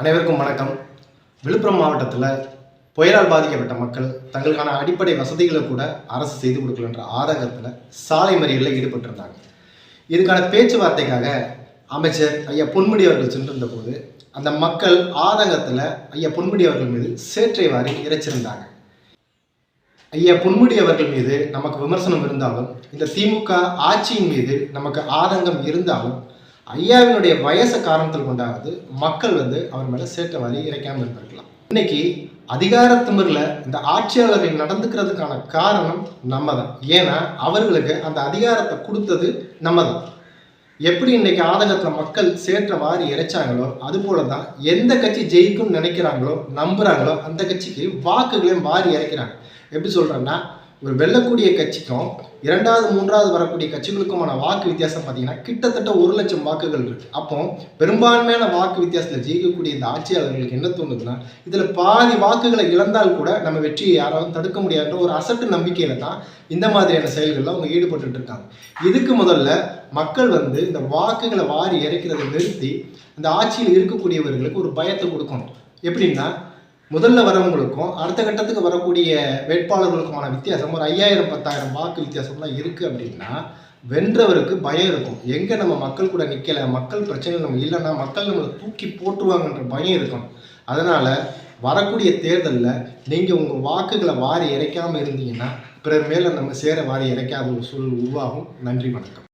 அனைவருக்கும் வணக்கம். விழுப்புரம் மாவட்டத்தில் புயலால் பாதிக்கப்பட்ட மக்கள் தங்களுக்கான அடிப்படை வசதிகளை கூட அரசு செய்து கொடுக்கலன்ற ஆதங்கத்தில் சாலை மறியலில் ஈடுபட்டிருந்தாங்க. இதுக்கான பேச்சுவார்த்தைக்காக அமைச்சர் ஐயா பொன்முடி அவர்கள் சென்றிருந்த போது அந்த மக்கள் ஆதங்கத்தில் ஐயா பொன்முடி அவர்கள் மீது சேற்றை வாரி இறைச்சிருந்தாங்க. ஐயா பொன்முடி அவர்கள் மீது நமக்கு விமர்சனம் இருந்தாலும், இந்த திமுக ஆட்சியின் மீது நமக்கு ஆதங்கம் இருந்தாலும், ஐயாவினுடைய வயசு காரணத்தில் கொண்டாவது மக்கள் அவர் மேலே சேட்டை வாரி இறைக்காமல் இருந்திருக்கலாம். இன்னைக்கு அதிகார திமிரில் இந்த ஆட்சியாளர்கள் நடந்துக்கிறதுக்கான காரணம் நம்ம தான். ஏன்னா அவர்களுக்கு அந்த அதிகாரத்தை கொடுத்தது நம்ம தான். எப்படி இன்னைக்கு ஆதங்கத்தில் மக்கள் சேற்றை வாரி இறைச்சாங்களோ அது போல தான் எந்த கட்சி ஜெயிக்கும்னு நினைக்கிறாங்களோ நம்புறாங்களோ அந்த கட்சிக்கு வாக்குகளையும் வாரி இறைக்கிறாங்க. எப்படி சொல்றேன்னா, ஒரு வெல்லக்கூடிய கட்சிக்கும் இரண்டாவது மூன்றாவது வரக்கூடிய கட்சிகளுக்குமான வாக்கு வித்தியாசம் பார்த்தீங்கன்னா கிட்டத்தட்ட 1,00,000 வாக்குகள் இருக்கு. அப்போ பெரும்பான்மையான வாக்கு வித்தியாசத்தில் ஜெயிக்கக்கூடிய இந்த ஆட்சியாளர்களுக்கு என்ன தோணுதுன்னா, இதில் பாதி வாக்குகளை இழந்தால் கூட நம்ம வெற்றியை யாராலும் தடுக்க முடியாதுன்ற ஒரு அசட்டு நம்பிக்கையில தான் இந்த மாதிரியான செயல்களில் அவங்க ஈடுபட்டு இருக்காங்க. இதுக்கு முதல்ல மக்கள் இந்த வாக்குகளை வாரி இறைக்கிறதை நிறுத்தி இந்த ஆட்சியில் இருக்கக்கூடியவர்களுக்கு ஒரு பயத்தை கொடுக்கணும். எப்படின்னா, முதல்ல வரவங்களுக்கும் அடுத்த கட்டத்துக்கு வரக்கூடிய வேட்பாளர்களுக்குமான வித்தியாசம் ஒரு 5,000 10,000 வாக்கு வித்தியாசம் தான் இருக்குது. அப்படின்னா வென்றவருக்கு பயம் இருக்கும். எங்கே நம்ம மக்கள் கூட நிற்கலை, மக்கள் பிரச்சனை நம்ம இல்லைன்னா மக்கள் நம்மளை தூக்கி போட்டுருவாங்கன்ற பயம் இருக்கணும். அதனால் வரக்கூடிய தேர்தலில் நீங்கள் உங்கள் வாக்குகளை வாரி இறைக்காமல் இருந்தீங்கன்னா பிறர் மேலே நம்ம சேர வாரி இறைக்காத ஒரு சூழல் உருவாகும். நன்றி, வணக்கம்.